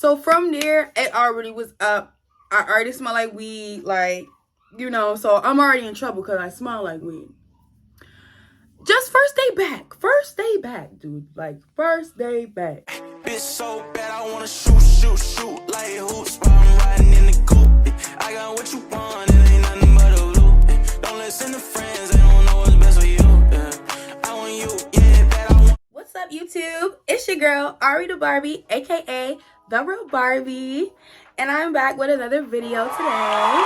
So from there, it already was up. I already smell like weed, like, you know, so I'm already in trouble because I smell like weed. Just first day back, dude. Like, first day back. Bitch so bad, I wanna shoot like hoops while I'm riding in the coupe. I got what you want, it ain't nothing but a loop. Don't listen to friends, they don't know what's best for you. I want you, yeah, bad, I want. What's up, YouTube? It's your girl, Ari the Barbie, aka The Real Barbie. And I'm back with another video today.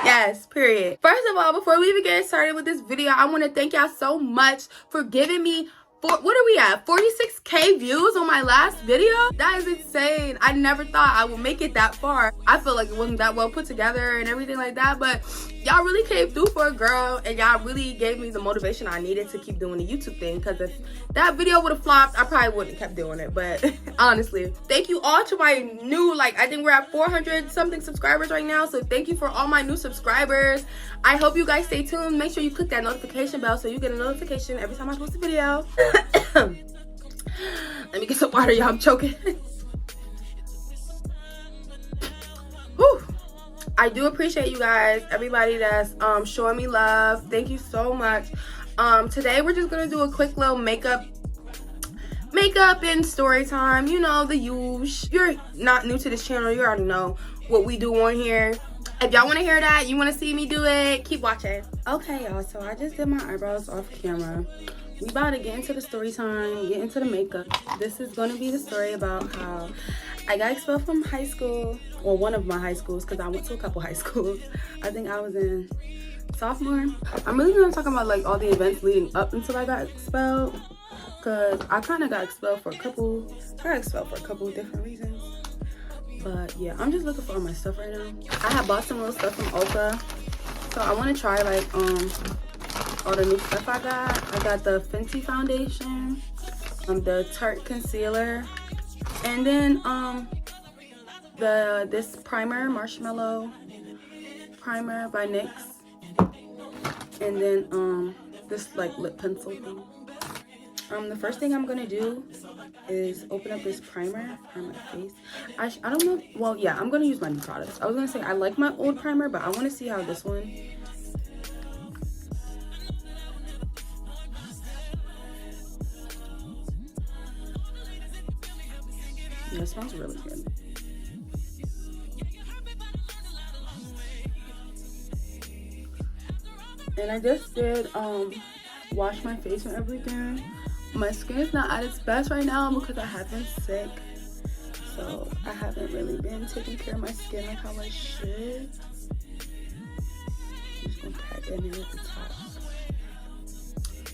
Yes, period. First of all, before we even get started with this video, I want to thank y'all so much for giving me, what are we at? 46K views on my last video? That is insane. I never thought I would make it that far. I feel like it wasn't that well put together and everything like that, but y'all really came through for a girl, and y'all really gave me the motivation I needed to keep doing the YouTube thing, because if that video would have flopped, I probably wouldn't have kept doing it. But honestly, thank you all to my new, like, I think we're at 400 something subscribers right now, so thank you for all my new subscribers. I hope you guys stay tuned. Make sure you click that notification bell so you get a notification every time I post a video. Let me get some water, y'all. I'm choking. Whew. I do appreciate you guys, everybody that's showing me love. Thank you so much. Today we're just gonna do a quick little makeup and story time. You know, the usual. You're not new to this channel, you already know what we do on here. If y'all want to hear that, you want to see me do it, keep watching. Okay, y'all, so I just did my eyebrows off camera. We about to get into the story time, get into the makeup. This is going to be the story about how I got expelled from high school, or one of my high schools, because I went to a couple high schools. I think I was in sophomore. I'm really going to talk about like all the events leading up until I got expelled, because I kind of got expelled for a couple different reasons. But yeah, I'm just looking for all my stuff right now. I have bought some little stuff from Ulta, so I want to try like all the new stuff I got. I got the Fenty foundation, the Tarte concealer, and then this primer, marshmallow primer by NYX, and then this like lip pencil thing. The first thing I'm gonna do is open up this primer on my face. I don't know. Well, yeah, I'm gonna use my new products. I was gonna say I like my old primer, but I want to see how this one. Yeah, it smells really good. And I just did wash my face and everything. My skin is not at its best right now because I have been sick, so I haven't really been taking care of my skin like how I should. I'm just gonna pat that in at the top.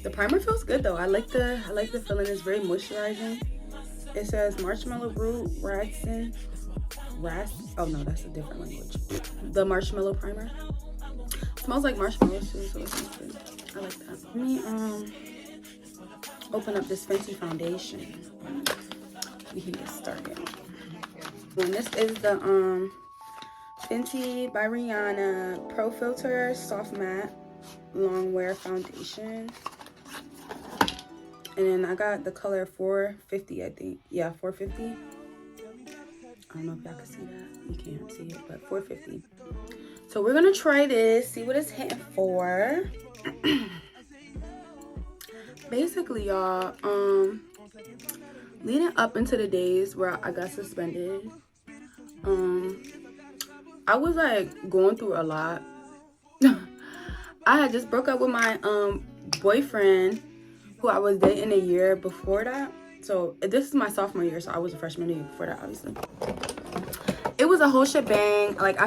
The primer feels good though. I like the feeling. It's very moisturizing. It says marshmallow root raspin. Oh no, that's a different language. The marshmallow primer. It smells like marshmallows too, so it smells good. I like that. Let me open up this Fenty foundation. We can get started. And this is the Fenty by Rihanna Pro Filter Soft Matte Long Wear Foundation. And then I got the color 450, I think. Yeah, 450. I don't know if y'all can see that. You can't see it, but 450. So we're gonna try this, see what it's hitting for. Basically, y'all, leading up into the days where I got suspended, I was like going through a lot. I had just broke up with my boyfriend, who I was dating a year before that. So this is my sophomore year, so I was a freshman the year before that, obviously. It was a whole shebang. Like, I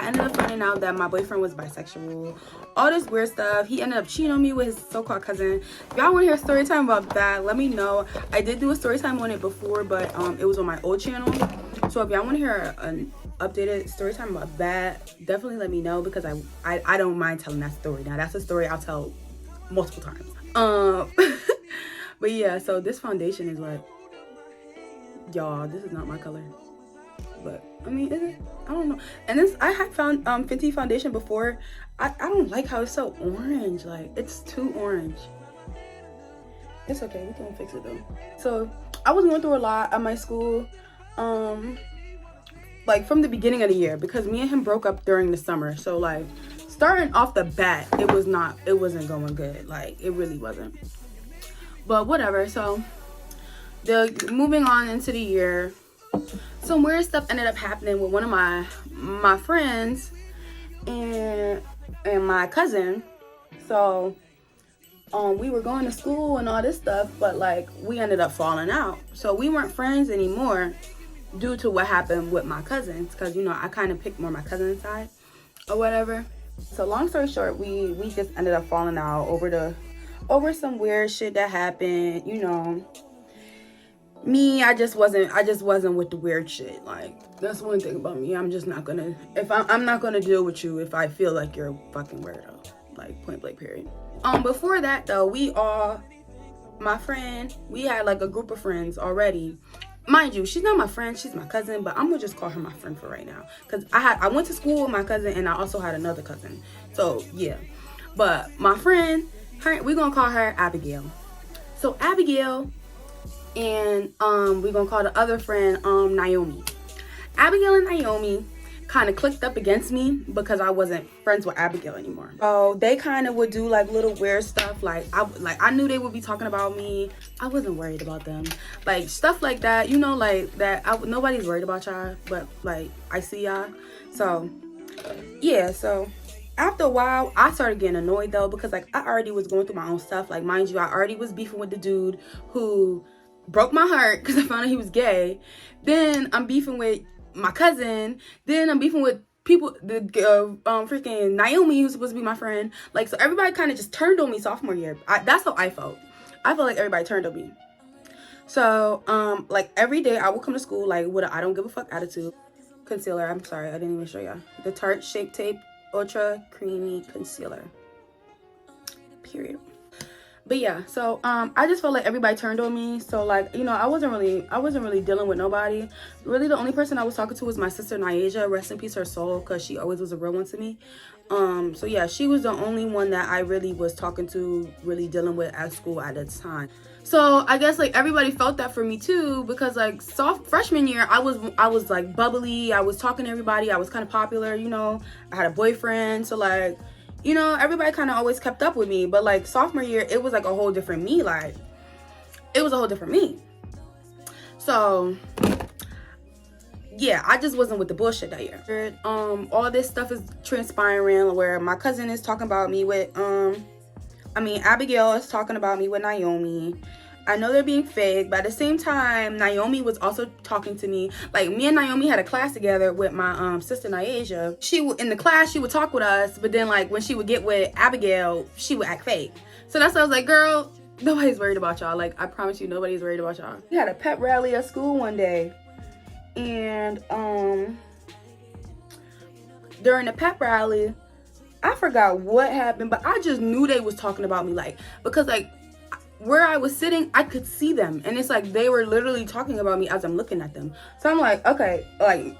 ended up finding out that my boyfriend was bisexual, all this weird stuff. He ended up cheating on me with his so-called cousin. If y'all want to hear a story time about that, let me know. I did do a story time on it before, but it was on my old channel. So if y'all want to hear an updated story time about that, definitely let me know, because I don't mind telling that story. Now that's a story I'll tell multiple times. But yeah, so this foundation is like, y'all, this is not my color. But I mean, is it? I don't know. And this, I had found Fenty foundation before. I don't like how it's so orange. Like, it's too orange. It's okay, we can fix it though. So I was going through a lot at my school, like from the beginning of the year, because me and him broke up during the summer. So like starting off the bat, it wasn't going good. Like it really wasn't. But whatever. So moving on into the year, some weird stuff ended up happening with one of my friends and my cousin. So we were going to school and all this stuff, but like we ended up falling out. So we weren't friends anymore due to what happened with my cousins, because you know I kind of picked more my cousin's side or whatever. So long story short, we just ended up falling out over some weird shit that happened. You know, me, I just wasn't with the weird shit. Like that's one thing about me. I'm just not gonna, I'm not gonna deal with you if I feel like you're a fucking weirdo. Like point blank period. Before that though, my friend, we had like a group of friends already. Mind you, she's not my friend, she's my cousin, but I'm gonna just call her my friend for right now, because I went to school with my cousin and I also had another cousin. So yeah, but my friend, we're gonna call her Abigail. So Abigail, and we're gonna call the other friend Naomi. Abigail and Naomi kind of clicked up against me because I wasn't friends with Abigail anymore. So they kind of would do like little weird stuff. Like I knew they would be talking about me. I wasn't worried about them. Like stuff like that, you know, like that. Nobody's worried about y'all, but like I see y'all. So yeah, so after a while, I started getting annoyed though, because like I already was going through my own stuff. Like mind you, I already was beefing with the dude who broke my heart because I found out he was gay. Then I'm beefing with my cousin, then I'm beefing with people, the freaking Naomi, who's supposed to be my friend. Like, so everybody kind of just turned on me sophomore year. That's how I felt. I felt like everybody turned on me. So like every day I would come to school like with a I don't give a fuck attitude. Concealer, I'm sorry, I didn't even show y'all. The Tarte Shape Tape Ultra Creamy Concealer, period. But yeah, so I just felt like everybody turned on me. So like, you know, I wasn't really dealing with nobody. Really the only person I was talking to was my sister Nyasia, rest in peace her soul, because she always was a real one to me. So yeah, she was the only one that I really was talking to, really dealing with at school at the time. So I guess like everybody felt that for me too, because like freshman year I was like bubbly, I was talking to everybody, I was kind of popular, you know, I had a boyfriend, so like, you know, everybody kind of always kept up with me. But like sophomore year, it was like a whole different me. Like it was a whole different me. So yeah, I just wasn't with the bullshit that year. All this stuff is transpiring where my cousin is talking about me with Abigail is talking about me with Naomi. I know they're being fake, but at the same time, Naomi was also talking to me. Like, me and Naomi had a class together with my sister Nyasia. In the class, she would talk with us, but then, like, when she would get with Abigail, she would act fake. So that's why I was like, girl, nobody's worried about y'all. Like, I promise you, nobody's worried about y'all. We had a pep rally at school one day, and during the pep rally, I forgot what happened, but I just knew they was talking about me, like, because, like, where I was sitting, I could see them, and it's like they were literally talking about me as I'm looking at them. So I'm like, okay, like,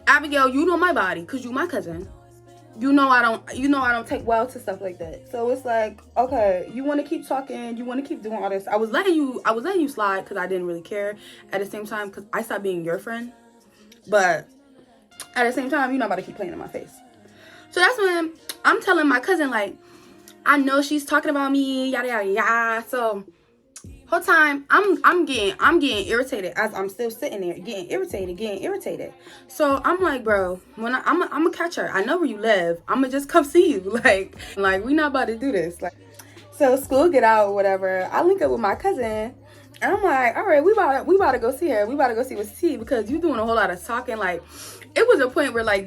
Abigail, you know my body because you my cousin. You know I don't take well to stuff like that. So it's like, okay, you want to keep talking, you want to keep doing all this. I was letting you slide because I didn't really care. At the same time, because I stopped being your friend, but at the same time, you're not about to keep playing in my face. So that's when I'm telling my cousin, like, I know she's talking about me, yada yada yada. So whole time I'm getting irritated as I'm still sitting there, getting irritated. So I'm like, bro, when I'm gonna catch her. I know where you live. I'm gonna just come see you. Like we not about to do this. Like, so school get out or whatever. I link up with my cousin. And I'm like, all right, we about to go see her. We about to go see what's tea, because you doing a whole lot of talking. Like, it was a point where like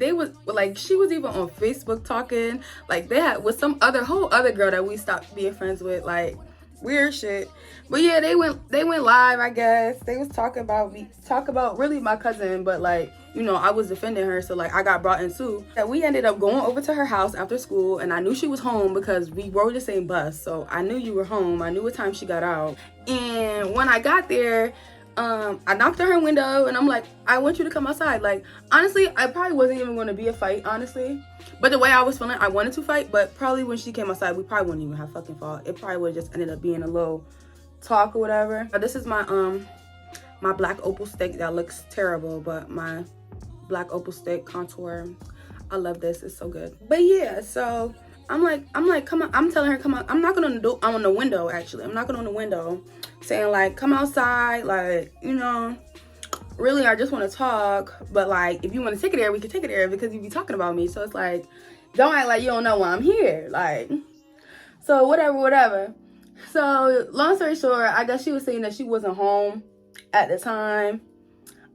she was even on Facebook talking. Like they had with some whole other girl that we stopped being friends with. Like weird shit. But yeah, they went live, I guess. They was talking about really my cousin, but like, you know, I was defending her, so like I got brought in too. And we ended up going over to her house after school, and I knew she was home because we rode the same bus. So I knew you were home. I knew what time she got out. And when I got there, I knocked on her window and I'm like, I want you to come outside. Like, honestly, I probably wasn't even going to be a fight, honestly. But the way I was feeling, I wanted to fight, but probably when she came outside, we probably wouldn't even have fucking fought. It probably would have just ended up being a little talk or whatever. This is my black opal stick that looks terrible, but my black opal stick contour, I love this. It's so good. But yeah, so I'm like, come on. I'm telling her, come on. I'm knocking on the door. I'm on the window, actually. I'm knocking on the window, saying like, come outside. Like, you know, really, I just want to talk. But like, if you want to take it there, we can take it there because you be talking about me. So it's like, don't act like you don't know why I'm here. Like, so whatever. So long story short, I guess she was saying that she wasn't home at the time.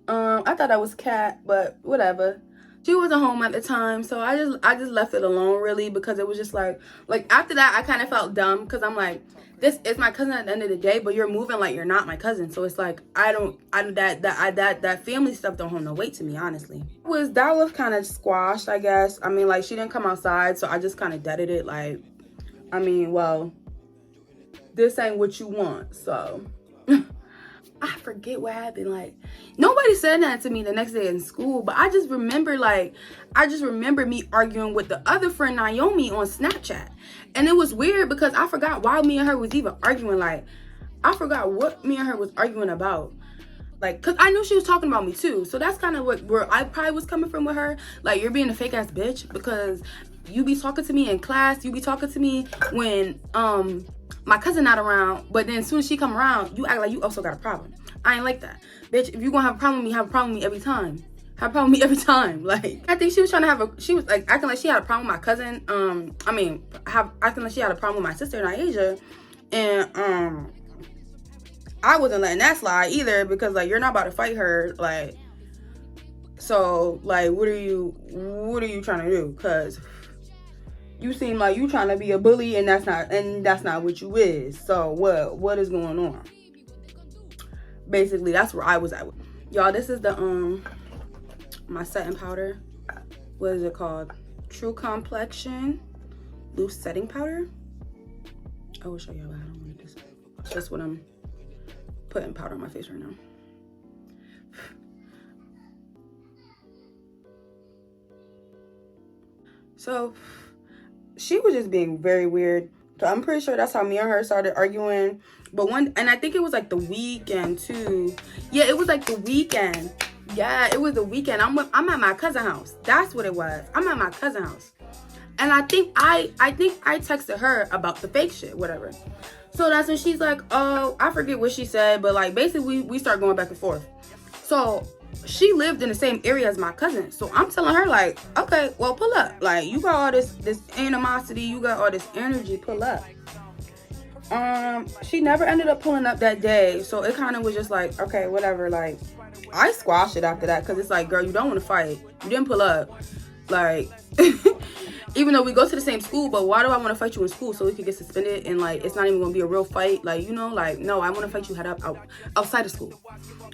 I thought that was Kat, but whatever. She wasn't home at the time, so I just left it alone, really, because it was just like after that I kind of felt dumb because I'm like, this is my cousin at the end of the day, but you're moving like you're not my cousin. So it's like that family stuff don't hold no weight to me, honestly. That was kind of squashed, I guess. I mean, like, she didn't come outside, so I just kind of deaded it. Like, I mean, well, this ain't what you want, so. I forget what happened. Like, nobody said that to me the next day in school, but I just remember me arguing with the other friend Naomi on Snapchat. And it was weird because I forgot why me and her was even arguing. Like, I forgot what me and her was arguing about. Like, cause I knew she was talking about me too. So that's kind of where I probably was coming from with her. Like, you're being a fake ass bitch because you be talking to me in class, you be talking to me when my cousin not around, but then as soon as she come around, you act like you also got a problem. I ain't like that. Bitch, if you gonna have a problem with me, have a problem with me every time. Have a problem with me every time. Like, I think she was trying to she was like acting like she had a problem with my cousin. Acting like she had a problem with my sister Niaja. And I wasn't letting that slide either because like, you're not about to fight her. Like, so like, what are you trying to do? Cause you seem like you trying to be a bully and that's not what you is. So what is going on? Basically, that's where I was at. Y'all, this is the my setting powder. What is it called? True Complexion Loose Setting Powder. I will show y'all how I don't want this. That's what I'm putting powder on my face right now. So she was just being very weird. So I'm pretty sure that's how me and her started arguing. But and I think it was like the weekend too. Yeah, it was like the weekend. Yeah, it was the weekend. I'm at my cousin's house. That's what it was. I'm at my cousin's house. And I think I texted her about the fake shit, whatever. So that's when she's like, oh, I forget what she said, but like basically we start going back and forth. So she lived in the same area as my cousin. So I'm telling her like, okay, well, pull up. Like, you got all this animosity, you got all this energy, pull up. She never ended up pulling up that day. So it kind of was just like, okay, whatever. Like, I squashed it after that because it's like, girl, you don't want to fight. You didn't pull up. Like, even though we go to the same school, but why do I want to fight you in school so we could get suspended and like it's not even gonna be a real fight? Like, you know, like, no, I want to fight you outside of school.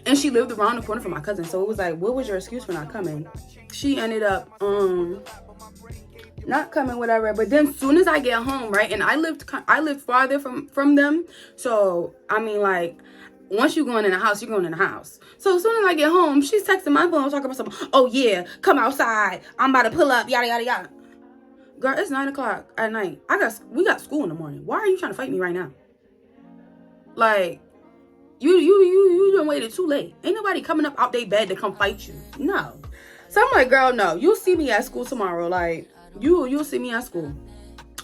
And she lived around the corner from my cousin, so it was like, what was your excuse for not coming? She ended up not coming, whatever. But then soon as I get home, right, and I lived farther from them, so I mean, like, once you're going in the house, you're going in the house. So as soon as I get home, she's texting my phone talking about something. Oh yeah, come outside, I'm about to pull up, yada yada yada. Girl, it's 9 o'clock at night. We got school in the morning. Why are you trying to fight me right now? Like, you done waited too late. Ain't nobody coming up out their bed to come fight you. No. So I'm like, girl, no. You'll see me at school tomorrow. Like, you'll see me at school.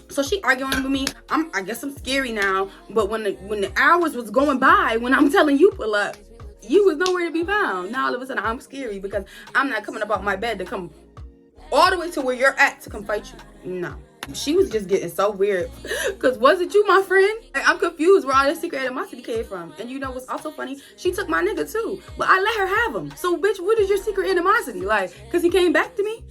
So she arguing with me. I guess I'm scary now. But when the hours was going by, when I'm telling you pull up, you was nowhere to be found. Now all of a sudden I'm scary because I'm not coming up out my bed to come all the way to where you're at to come fight you. No. She was just getting so weird. Because was it you, my friend? Like, I'm confused where all this secret animosity came from. And you know what's also funny? She took my nigga too. But I let her have him. So, bitch, what is your secret animosity? Like, because he came back to me?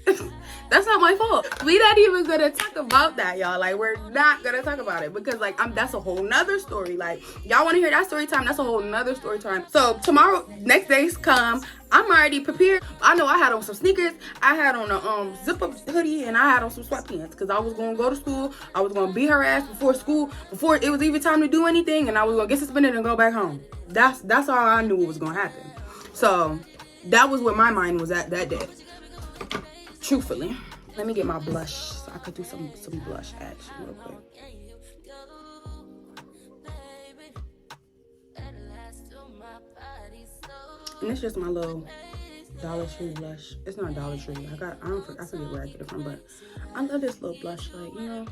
That's not my fault. We not even going to talk about that, y'all. Like, we're not going to talk about it. Because, like, that's a whole nother story. Like, y'all want to hear that story time? That's a whole nother story time. So, tomorrow, next day's come. I'm already prepared. I know I had on some sneakers. I had on a zip-up hoodie, and I had on some sweatpants because I was going to go to school. I was going to beat her ass before school, before it was even time to do anything, and I was going to get suspended and go back home. That's all I knew was going to happen. So that was where my mind was at that day. Truthfully. Let me get my blush so I could do some blush action real quick. And it's just my little Dollar Tree blush. It's not Dollar Tree. I forget where I get it from, but I love this little blush. Like, you know,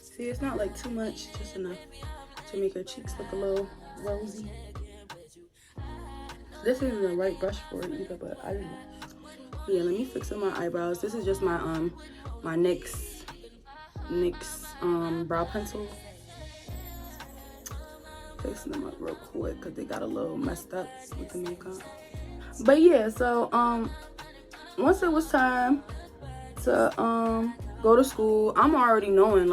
see, it's not like too much, just enough to make her cheeks look a little rosy. This isn't the right brush for it either, but I don't know. Yeah, let me fix up my eyebrows. This is just my my NYX brow pencil. Fixing them up real quick because they got a little messed up with the makeup. But yeah, so once it was time to go to school, I'm already knowing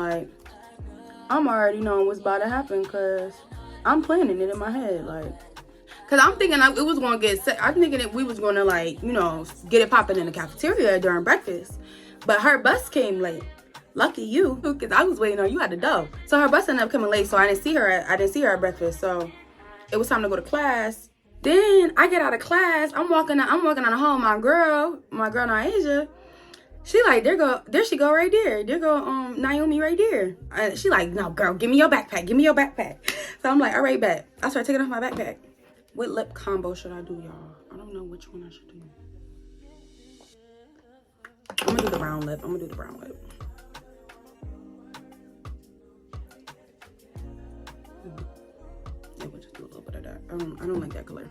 what's about to happen, because I'm planning it in my head, like, because I'm thinking it was going to get set. I'm thinking that we was going to, like, you know, get it popping in the cafeteria during breakfast. But her bus came late. Lucky you, because I was waiting on you at the door. So her bus ended up coming late, so I didn't see her at breakfast. So it was time to go to class. Then I get out of class. I'm walking on the hall. My girl Naisha, she like, there she go right there. There go Naomi right there. She like, no girl, give me your backpack. So I'm like, all right, bet. I start taking off my backpack. What lip combo should I do, y'all? I don't know which one I should do. I'm gonna do the brown lip. Yeah, we'll just do a little bit of that. I don't like that color.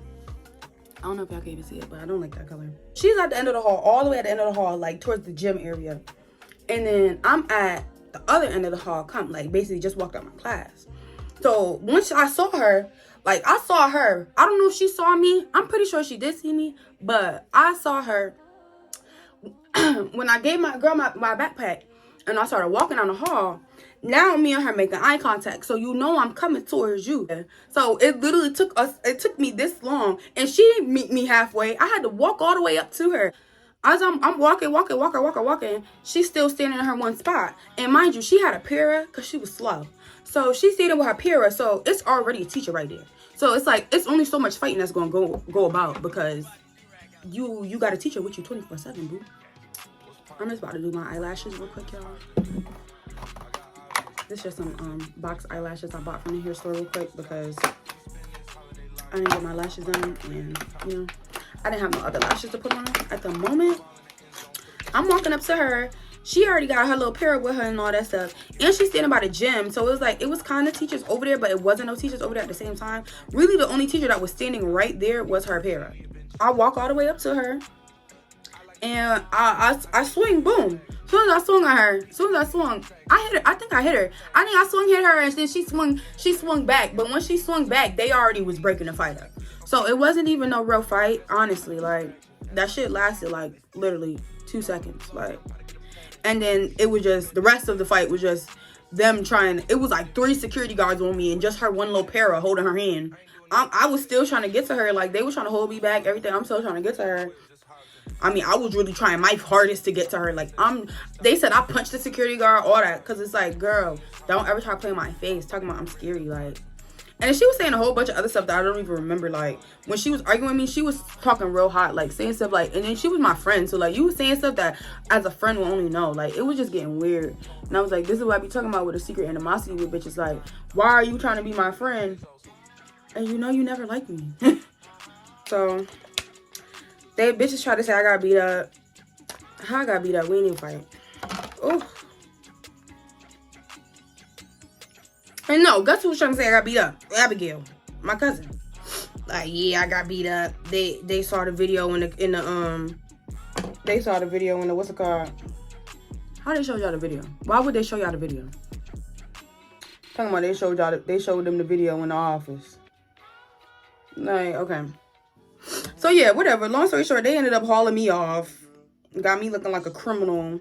I don't know if y'all can even see it, but I don't like that color. She's at the end of the hall, all the way at the end of the hall, like towards the gym area. And then I'm at the other end of the hall, like basically just walked out my class. So once I saw her, I don't know if she saw me. I'm pretty sure she did see me, but I saw her when I gave my girl my backpack and I started walking down the hall. Now me and her making eye contact, so you know I'm coming towards you. So it literally took me this long, and she didn't meet me halfway. I had to walk all the way up to her. As I'm walking, she's still standing in her one spot. And mind you, she had a para because she was slow. So she's standing with her para, so it's already a teacher right there. So it's like, it's only so much fighting that's gonna go about, because you got a teacher with you 24/7, boo. I'm just about to do my eyelashes real quick, y'all. This is just some box eyelashes I bought from the hair store real quick, because I didn't get my lashes done, and you know, I didn't have no other lashes to put on at the moment. I'm walking up to her. She already got her little para with her and all that stuff, and she's standing by the gym. So it was kind of teachers over there, but it wasn't no teachers over there at the same time. Really, the only teacher that was standing right there was her para. I walk all the way up to her, and I swing, boom. As soon as I swung at her, I hit her. I think I hit her. Hit her, and then she swung back. But when she swung back, they already was breaking the fight up. So it wasn't even no real fight, honestly. Like, that shit lasted like literally 2 seconds. Like, and then it was just, the rest of the fight was just them trying. It was like 3 security guards on me and just her one little para holding her hand. I was still trying to get to her. Like, they were trying to hold me back, everything. I'm still trying to get to her. I mean, I was really trying my hardest to get to her. Like, they said I punched the security guard, all that. Because it's like, girl, don't ever try to play in my face. Talking about I'm scary, like. And she was saying a whole bunch of other stuff that I don't even remember. Like, when she was arguing with me, she was talking real hot, like, saying stuff like, and then she was my friend. So, like, you was saying stuff that as a friend will only know. Like, it was just getting weird. And I was like, this is what I be talking about with a secret animosity with bitches. Like, why are you trying to be my friend? And you know you never liked me. So, they bitches try to say I got beat up. How I got beat up? We ain't even fight. Oh. And no, guess who was trying to say I got beat up? Abigail, my cousin. Like, yeah, I got beat up. They saw the video in the they saw the video in the, what's it called? How they show y'all the video? Why would they show y'all the video? Talking about they showed them the video in the office. Like, okay. So yeah, whatever. Long story short, they ended up hauling me off. Got me looking like a criminal.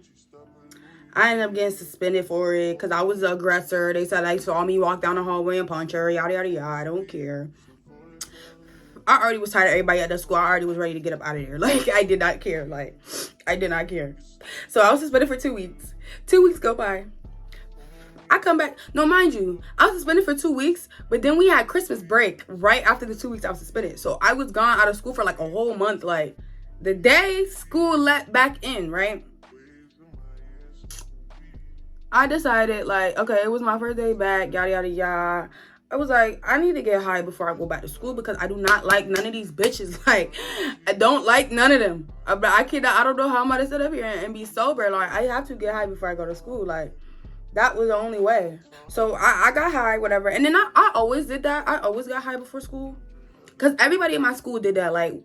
I ended up getting suspended for it because I was the aggressor. They said they saw me walk down the hallway and punch her. Yada, yada, yada. I don't care. I already was tired of everybody at the school. I already was ready to get up out of there. Like, I did not care. Like, I did not care. So I was suspended for 2 weeks. 2 weeks go by. I come back. No, mind you, I was suspended for 2 weeks, but then we had Christmas break right after the 2 weeks I was suspended. So I was gone out of school for like a whole month. Like, the day school let back in, right? I decided, like, okay, it was my first day back, yada, yada, yada. I was like, I need to get high before I go back to school because I do not like none of these bitches. Like, I don't like none of them. But I don't know how I'm gonna sit up here and be sober. Like, I have to get high before I go to school. Like, that was the only way. So I got high, whatever. And then I always did that. I always got high before school. Because everybody in my school did that. Like,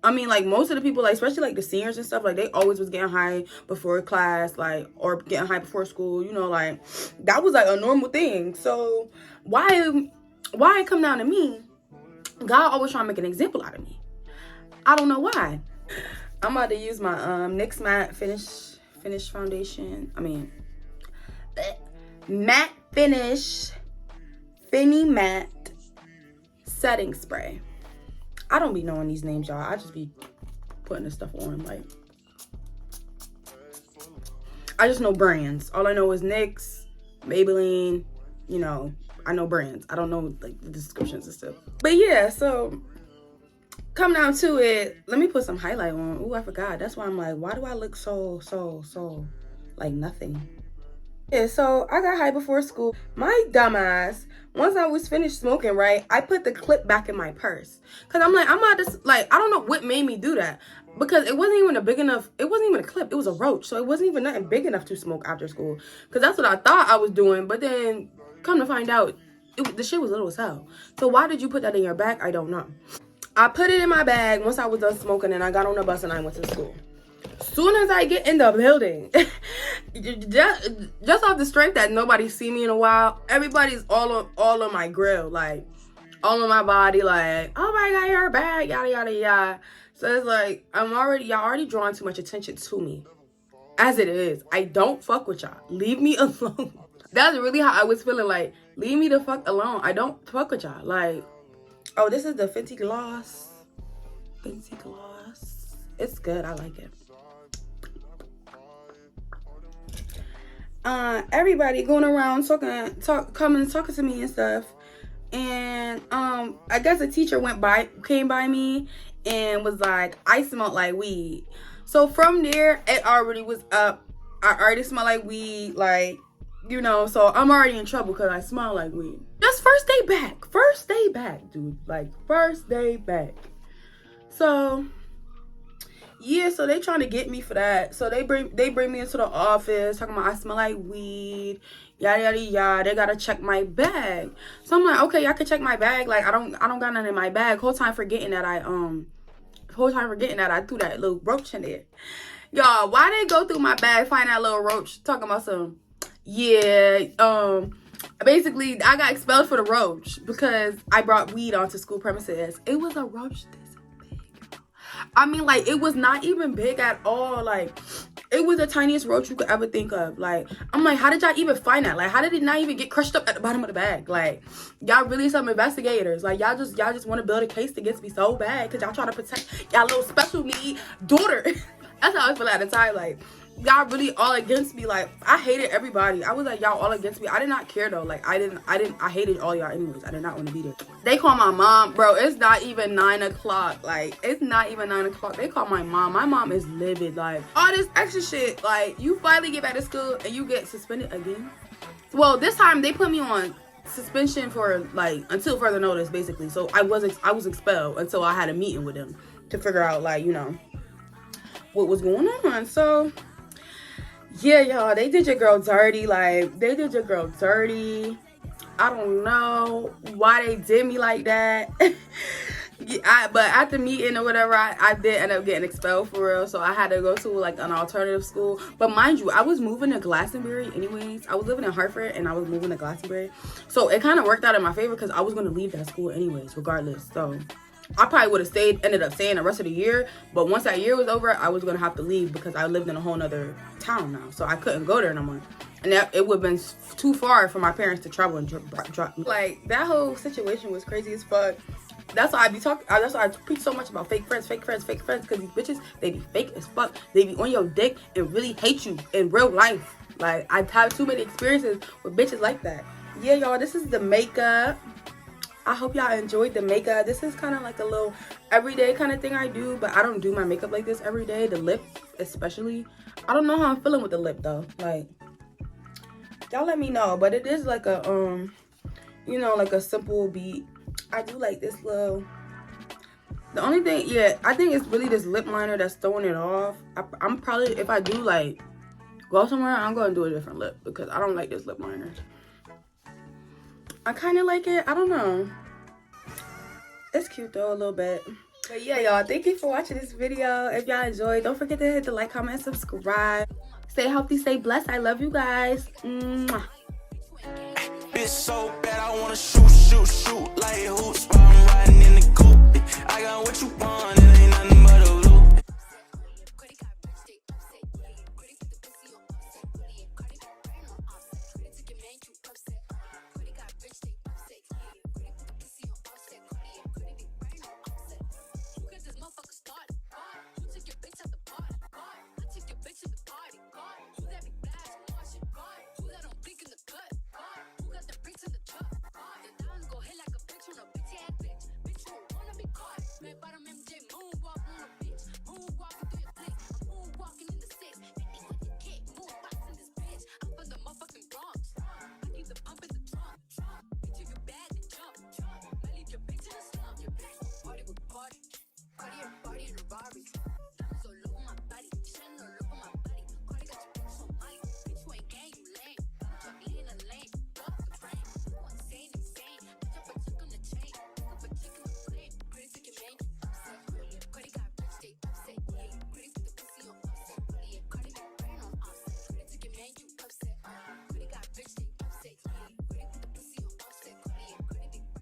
I mean, like, most of the people, like, especially, like, the seniors and stuff, like, they always was getting high before class, like, or getting high before school, you know, like, that was, like, a normal thing. So, why it come down to me? God always trying to make an example out of me. I don't know why. I'm about to use my, NYX Matte Finish Foundation. I mean, Matte Finish Finny Matte Setting Spray. I don't be knowing these names, y'all. I just be putting this stuff on. Like, I just know brands. All I know is NYX, Maybelline, you know, I know brands. I don't know, like, the descriptions and stuff. But yeah, so come down to it. Let me put some highlight on. Ooh, I forgot. That's why I'm like, why do I look so like nothing? Yeah, so I got high before school. My dumbass, once I was finished smoking, right, I put the clip back in my purse. Because I'm like, I'm not just, like, I don't know what made me do that. Because it wasn't even a big enough, it wasn't even a clip. It was a roach. So it wasn't even nothing big enough to smoke after school. Because that's what I thought I was doing. But then, come to find out, the shit was little as hell. So why did you put that in your bag? I don't know. I put it in my bag once I was done smoking and I got on the bus and I went to school. Soon as I get in the building, just off the strength that nobody see me in a while, everybody's all on my grill, like all on my body, like, oh my god, you're bad, yada yada yada. So it's like y'all already drawing too much attention to me. As it is, I don't fuck with y'all. Leave me alone. That's really how I was feeling. Like, leave me the fuck alone. I don't fuck with y'all. Like, oh, this is the Fenty Gloss. Fenty Gloss. It's good. I like it. Everybody going around talking to me and stuff, and I guess a teacher came by me and was like, I smelled like weed. So from there, it already was up. I already smell like weed, like, you know, so I'm already in trouble because I smell like weed. Just first day back, dude, like first day back. So yeah, so they trying to get me for that. So they bring me into the office talking about I smell like weed, yada yada yada. They gotta check my bag. So I'm like, okay, y'all can check my bag. Like, I don't got nothing in my bag. Whole time forgetting that I threw that little roach in there. Y'all, why they go through my bag, find that little roach, talking about some, yeah, basically I got expelled for the roach because I brought weed onto school premises. It was a roach this big. I mean, like, it was not even big at all. Like, it was the tiniest roach you could ever think of. Like, I'm like, how did y'all even find that? Like, how did it not even get crushed up at the bottom of the bag? Like, y'all really some investigators. Like, y'all just want to build a case against me so bad because y'all trying to protect y'all little special need daughter. That's how I feel at the time. Like, y'all really all against me. Like, I hated everybody. I was like, y'all all against me. I did not care though. Like, I hated all y'all anyways. I did not want to be there. They call my mom, bro. It's not even 9 o'clock. Like, it's not even 9 o'clock. They call my mom. My mom is livid. Like, all this extra shit. Like, you finally get back to school and you get suspended again. Well, this time they put me on suspension for, like, until further notice, basically. So I was expelled until I had a meeting with them to figure out, like, you know, what was going on. So yeah, y'all, they did your girl dirty. Like, they did your girl dirty. I don't know why they did me like that. Yeah, but at the meeting or whatever, I did end up getting expelled for real. So I had to go to, like, an alternative school. But mind you, I was moving to Glastonbury anyways. I was living in Hartford and I was moving to Glastonbury. So it kind of worked out in my favor because I was going to leave that school anyways, regardless. So I probably would have ended up staying the rest of the year. But once that year was over, I was going to have to leave because I lived in a whole nother town now. So I couldn't go there no more. And it would have been too far for my parents to travel and drop me. Like, that whole situation was crazy as fuck. That's why that's why I preach so much about fake friends. Because these bitches, they be fake as fuck. They be on your dick and really hate you in real life. Like, I've had too many experiences with bitches like that. Yeah, y'all, this is the makeup. I hope y'all enjoyed the makeup. This is kind of like a little everyday kind of thing I do, but I don't do my makeup like this every day. The lip especially. I don't know how I'm feeling with the lip though. Like, y'all let me know. But it is like a you know, like a simple beat. I do like this little. The only thing, yeah, I think it's really this lip liner that's throwing it off. I'm probably, if I do like go somewhere, I'm gonna do a different lip because I don't like this lip liner. I kind of like it. I don't know. It's cute though, a little bit. But yeah, y'all, thank you for watching this video. If y'all enjoyed, don't forget to hit the like, comment, and subscribe. Stay healthy, stay blessed. I love you guys. Mwah. Bitch so bad, I wanna shoot, shoot, shoot like hoops while I'm riding in the coupe. I got what you want.